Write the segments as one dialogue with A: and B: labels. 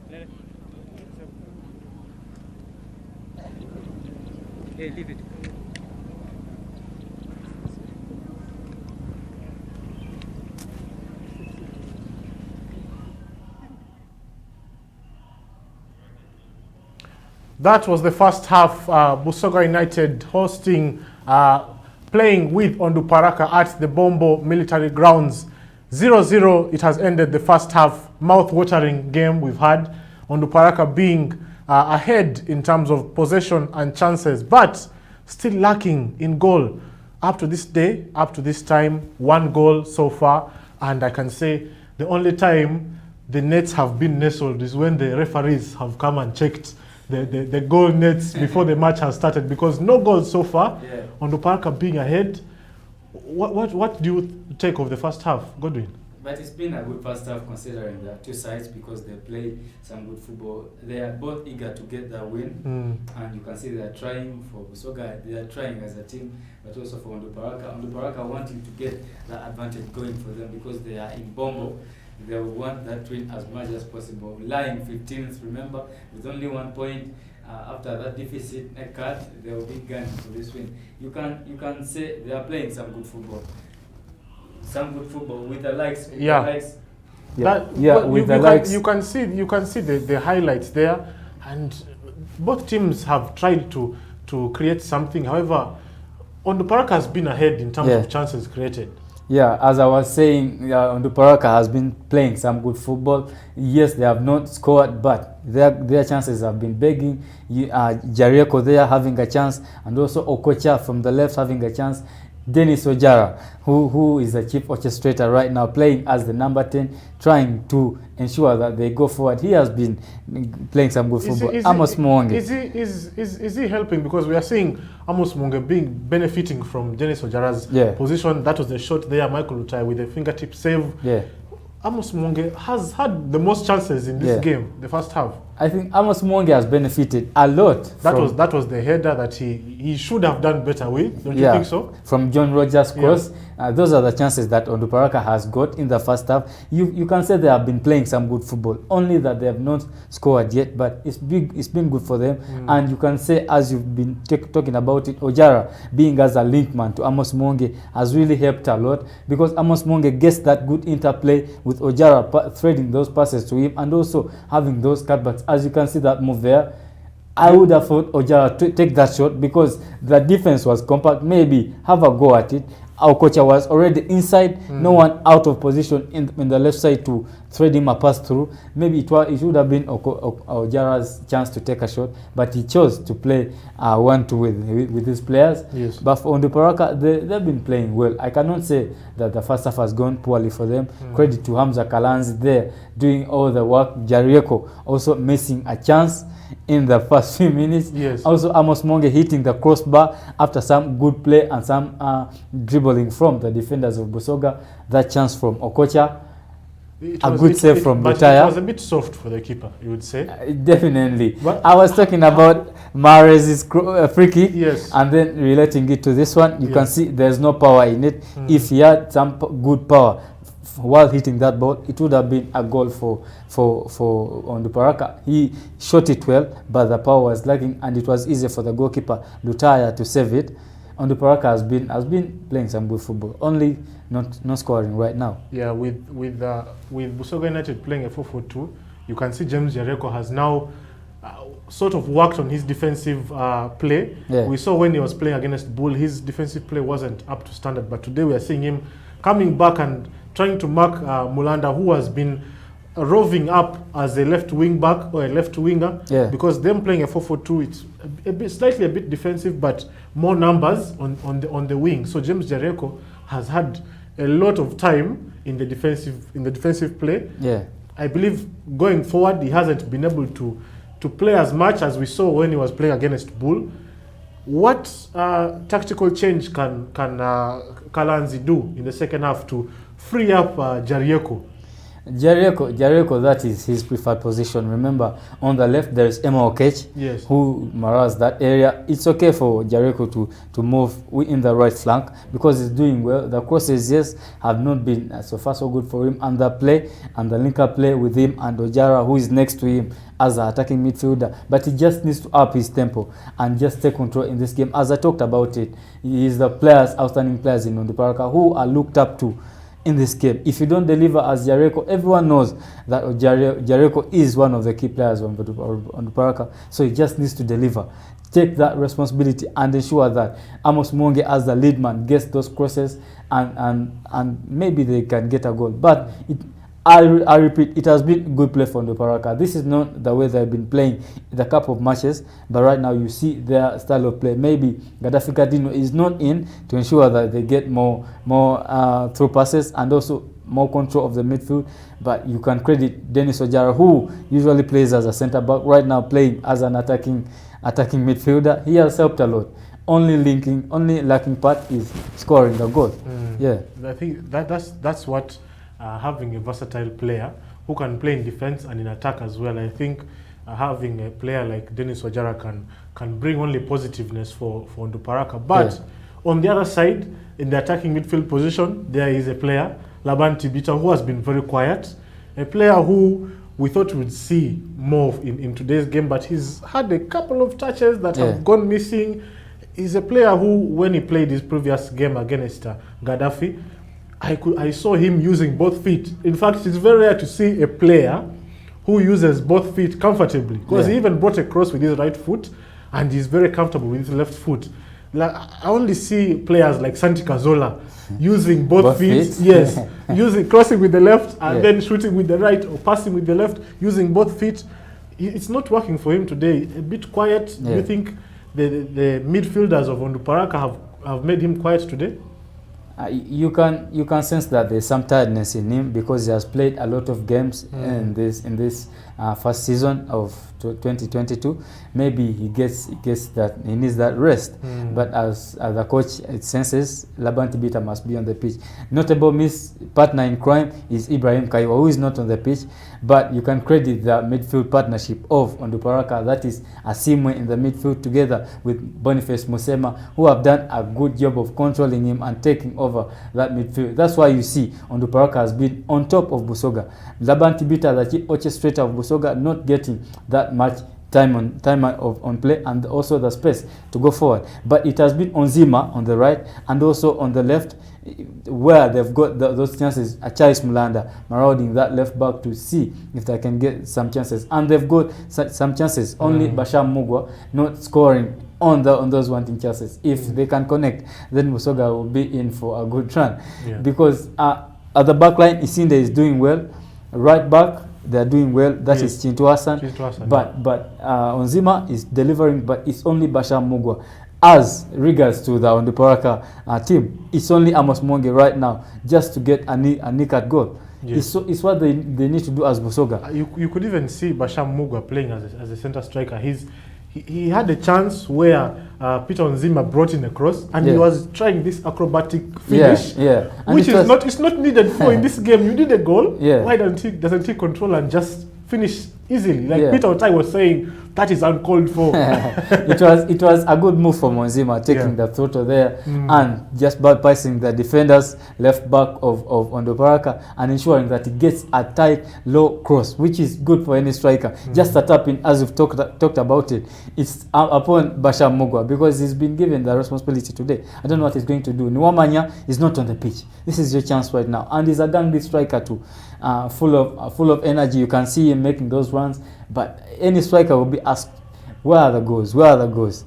A: Hey, leave it.
B: That was the first half. Busoga United hosting, playing with Onduparaka at the Bombo Military Grounds. 0-0, it has ended the first half. Mouth-watering game we've had. Onduparaka being ahead in terms of possession and chances, but still lacking in goal. Up to this day, up to this time, 1 goal so far. And I can say the only time the nets have been nestled is when the referees have come and checked the goal nets before the match has started, because no goals so far.
C: Yeah.
B: Onduparaka being ahead. What do you take of the first half, Godwin?
C: But it's been a good first half considering the two sides, because they play some good football. They are both eager to get the win, and you can see they are trying for Busoga. They are trying as a team, but also for Onduparaka. Onduparaka wanting to get the advantage going for them because they are in Bombo. They want that win as much as possible. Lying 15th, remember, with only 1 point. After that deficit cut, they will be gunning for this win. You can say they are playing some good football. Some good football with the likes. With
B: Yeah.
C: the likes.
B: You can see the highlights there, and both teams have tried to create something. However, Onduparaka has been ahead in terms of chances created.
D: Yeah, as I was saying, Onduparaka has been playing some good football. Yes, they have not scored, but their chances have been begging. Jarieko there having a chance, and also Okocha from the left having a chance. Dennis Ojara, who is the chief orchestrator right now, playing as the number 10, trying to ensure that they go forward. He has been playing some good football. Amos Mwonge.
B: Is he helping? Because we are seeing Amos Mwonge benefiting from Dennis Ojara's position. That was the shot there, Michael Lutai with a fingertip save.
D: Yeah.
B: Amos Mwonge has had the most chances in this game, the first half.
D: I think Amos Mwonge has benefited a lot.
B: That was the header that he should have done better with. Don't you think so?
D: From John Rogers' cross. Those are the chances that Onduparaka has got in the first half. You can say they have been playing some good football, only that they have not scored yet, but it's been good for them. And you can say, as you've been talking about it, Ojara being as a link man to Amos Mwonge has really helped a lot, because Amos Mwonge gets that good interplay with Ojara threading those passes to him, and also having those cutbacks. As you can see that move there, I would have thought Ojara to take that shot, because the defense was compact. Maybe have a go at it. Our coach was already inside, no one out of position in the left side to thread him a pass through. Maybe it would have been Ojara's chance to take a shot, but he chose to play 1-2 with his players.
B: Yes.
D: But for Onduparaka, they've been playing well. I cannot say that the first half has gone poorly for them. Credit to Hamza Kalanzi there doing all the work. Jarieko also missing a chance in the first few minutes.
B: Yes.
D: Also Amos Mwonge hitting the crossbar after some good play and some dribbling from the defenders of Busoga. That chance from Okocha. A good save from Butaya.
B: It was a bit soft for the keeper, you would say.
D: Definitely.
B: But
D: I was talking about Mahrez's free kick,
B: and
D: then relating it to this one. You can see there's no power in it. If he had some good power while hitting that ball, it would have been a goal for Onduparaka. He shot it well, but the power was lacking, and it was easy for the goalkeeper Lutaya to save it. Onduparaka has been playing some good football, only not scoring right now.
B: Yeah, with Busoga United playing a 4-4-2, you can see James Jarieko has now sort of worked on his defensive play. We saw when he was playing against Bull, his defensive play wasn't up to standard, but today we are seeing him coming back and trying to mark Mulanda, who has been roving up as a left wing back or a left winger, because them playing a 4-4-2, it's slightly a bit defensive, but more numbers on the wing. So James Jarieko has had a lot of time in the defensive play. I believe going forward he hasn't been able to play as much as we saw when he was playing against Bull. What tactical change can Kalanzi do in the second half to free up Jarieko?
D: Jericho, that is his preferred position. Remember, on the left there is Emma Okech,
B: Yes.
D: who mirrors that area. It's okay for Jericho to move in the right flank because he's doing well. The crosses, yes, have not been so far so good for him, and the play and the link-up play with him and Ojara, who is next to him as an attacking midfielder. But he just needs to up his tempo and just take control in this game. As I talked about it, he is the outstanding players in Onduparaka who are looked up to in this game. If you don't deliver as Jericho, everyone knows that Jericho is one of the key players on Onduparaka, so he just needs to deliver. Take that responsibility and ensure that Amos Monge as the lead man gets those crosses and maybe they can get a goal. But I repeat, it has been good play for Onduparaka. This is not the way they've been playing the couple of matches, but right now you see their style of play. Maybe Gaddafi Kadino is not in to ensure that they get more through passes and also more control of the midfield. But you can credit Dennis Ojara, who usually plays as a centre back, right now playing as an attacking midfielder. He has helped a lot. Only lacking part is scoring the goal. Yeah,
B: I think that's what. Having a versatile player who can play in defense and in attack as well. I think having a player like Dennis Ojara can bring only positiveness for Onduparaka. But on the other side, in the attacking midfield position, there is a player, Laban Tibita, who has been very quiet. A player who we thought we'd see more in today's game, but he's had a couple of touches that have gone missing. He's a player who, when he played his previous game against Gaddafi, I saw him using both feet. In fact, it's very rare to see a player who uses both feet comfortably, because he even brought a cross with his right foot and he's very comfortable with his left foot. Like, I only see players like Santi Cazorla using both feet. Yes, crossing with the left and then shooting with the right, or passing with the left, using both feet. It's not working for him today. A bit quiet. Do you think the midfielders of Onduparaka have made him quiet today?
D: You can sense that there's some tiredness in him because he has played a lot of games in this first season of 2022. Maybe he gets that he needs that rest. But as the coach it senses, Laban Tibita must be on the pitch. Notable miss partner in crime is Ibrahim Kaiwa, who is not on the pitch. But you can credit the midfield partnership of Onduparaka, that is Asimwe in the midfield together with Boniface Musema, who have done a good job of controlling him and taking over that midfield. That's why you see Onduparaka has been on top of Busoga. Laban Tibita, the orchestrator of Busoga, not getting that much time on play and also the space to go forward. But it has been Onzima on the right and also on the left, where they've got those chances. Achais Mulanda marauding that left back to see if they can get some chances, and they've got some chances. Only Basham Mugwa not scoring on those wanting chances. If they can connect, then Busoga will be in for a good run. Because at the back line, Isinde is doing well. Right back, they are doing well. That is Chintu Hassan. But Onzima is delivering, but it's only Basham Mugwa. As regards to the Onduparaka team, it's only Amos Monge right now just to get a nick at goal. It's what they need to do as Busoga.
B: You could even see Basham Mugwa playing as a center striker. He had a chance where Peter Onzima brought in a cross and he was trying this acrobatic finish, which is not needed for in this game. You need a goal. Why doesn't he control and just finish easily? Like Peter Otai was saying, that is uncalled for.
D: It was a good move from Onzima, taking the throttle there and just bypassing the defenders left back of Onduparaka and ensuring that he gets a tight low cross, which is good for any striker. Just a tap in, as we've talked about it. It's upon Basham Mugwa because he's been given the responsibility today. I don't know what he's going to do. Nwamanya is not on the pitch. This is your chance right now, and he's a gangly striker too, full of energy. You can see him making those runs. But any striker will be asked, where are the goals? Where are the goals?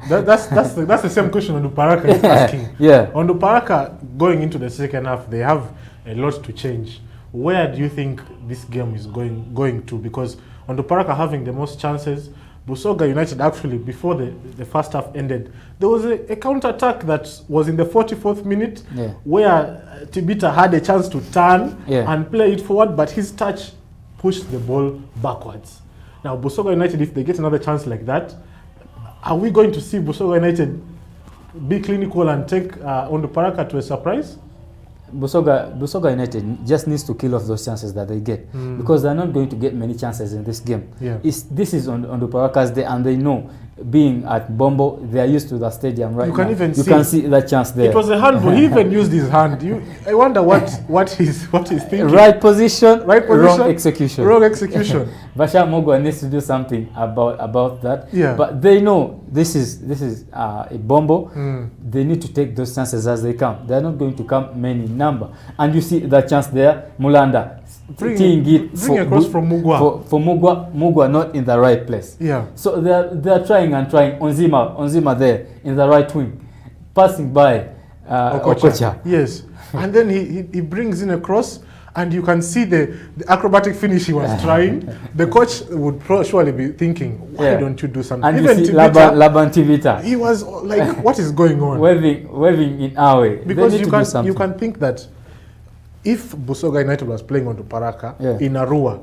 B: That's the same question Onduparaka is asking. Onduparaka, going into the second half, they have a lot to change. Where do you think this game is going to? Because Onduparaka having the most chances, Busoga United actually, before the first half ended, there was a counter-attack that was in the 44th minute where Tibita had a chance to turn and play it forward, but his touch pushed the ball backwards. Now, Busoga United, if they get another chance like that, are we going to see Busoga United be clinical and take Onduparaka to a surprise?
D: Busoga United just needs to kill off those chances that they get, because they're not going to get many chances in this game.
B: Yeah.
D: This is on Onduparaka's day, and they know, being at Bombo, they are used to the stadium right now.
B: You can
D: see that chance there.
B: It was a handball. He even used his hand. I wonder what he's thinking.
D: Right position, wrong execution.
B: Wrong execution.
D: Bashar Mogwa needs to do something about that.
B: Yeah.
D: But they know this is a Bombo. They need to take those chances as they come. They're not going to come many number. And you see that chance there, Mulanda
B: bring across from Mugwa.
D: For Mugwa not in the right place.
B: Yeah.
D: So they're trying and trying. Onzima there in the right wing, passing by Okocha.
B: Yes. And then he brings in a cross, and you can see the acrobatic finish he was trying. The coach would surely be thinking, why don't you do something?
D: And
B: even
D: you see
B: Laban
D: Tivita.
B: He was like, what is going on?
D: Waving in our way.
B: Because you can think that if Busoga United was playing Onduparaka in Arua,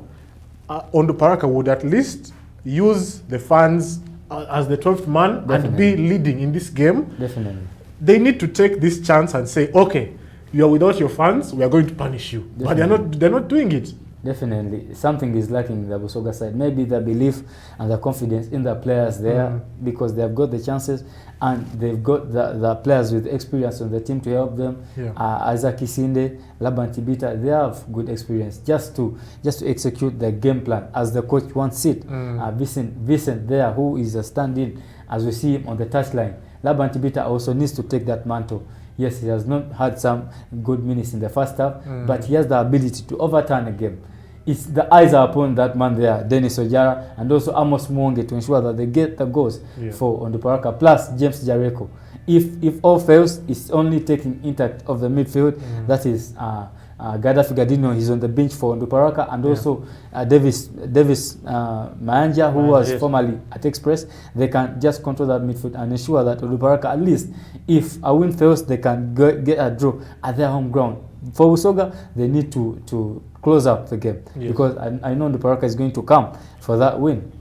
B: Onduparaka would at least use the fans as the 12th man and be leading in this game.
D: Definitely.
B: They need to take this chance and say, okay, you are without your fans, we are going to punish you.
D: Definitely.
B: But they're not doing it.
D: Definitely. Something is lacking in the Busoga side. Maybe the belief and the confidence in the players there, because they've got the chances and they've got the players with experience on the team to help them.
B: Yeah.
D: Isaac Isinde, Laban Tibita, they have good experience just to execute the game plan as the coach wants it. Vincent there, who is a stand-in, as we see him on the touchline. Laban Tibita also needs to take that mantle. Yes, he has not had some good minutes in the first half, but he has the ability to overturn a game. It's the eyes are upon that man there, Dennis Ojara, and also Amos Mwonge, to ensure that they get the goals for Onduparaka, plus James Jareko. If all fails, it's only taking intact of the midfield. That is Gaddafi Gadino, he's on the bench for Onduparaka, and also Davis Mayanja, who was formerly at Express. They can just control that midfield and ensure that Onduparaka, at least, if a win fails, they can get a draw at their home ground. For Busoga, they need to close up the game, because I know Onduparaka is going to come for that win.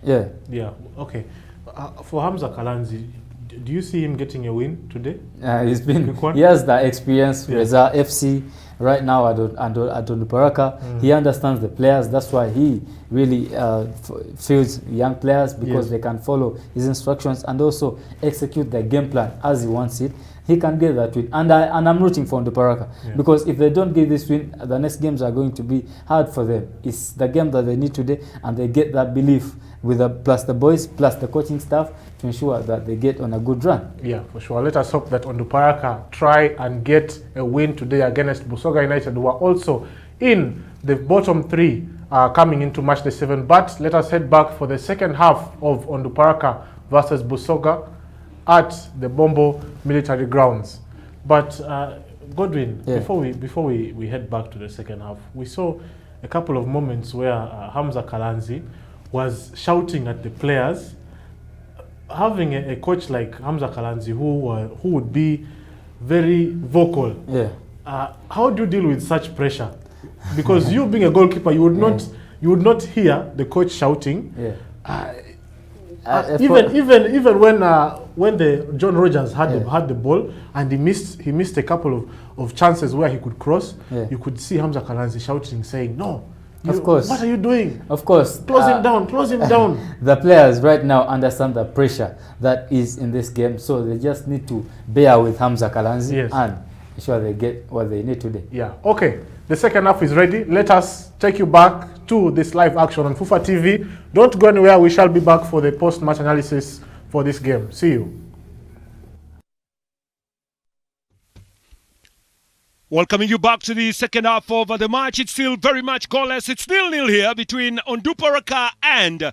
D: Yeah. Yeah.
B: Okay. For Hamza Kalanzi, do you see him getting a win today?
D: He has the experience. Reza FC right now at Onduparaka. He understands the players. That's why he really feels young players, because they can follow his instructions and also execute the game plan as he wants it. He can get that win, and I'm rooting for Onduparaka, because if they don't get this win, the next games are going to be hard for them. It's the game that they need today, and they get that belief with plus the boys, plus the coaching staff, to ensure that they get on a good run. Yeah,
B: for sure. Let us hope that Onduparaka try and get a win today against Busoga United, who are also in the bottom three coming into match day 7. But let us head back for the second half of Onduparaka versus Busoga at the Bombo military grounds. But Godwin, before we head back to the second half, we saw a couple of moments where Hamza Kalanzi was shouting at the players. Having a coach like Hamza Kalanzi, who would be very vocal, how do you deal with such pressure? Because you being a goalkeeper, you would not hear the coach shouting. Even when the John Rogers had the ball and he missed a couple of chances where he could cross, you could see Hamza Kalanzi shouting, saying, "No, of course, what are you doing? Of course, close him down." The players right now understand the pressure that is in this game, so they just need to bear with Hamza Kalanzi and ensure they get what they need today. Yeah. Okay. The second half is ready. Let us take you back to this live action on Fufa TV. Don't go anywhere. We shall be back for the post-match analysis for this game. See you.
E: Welcoming you back to the second half of the match. It's still very much goalless. It's 0-0 here between Onduparaka and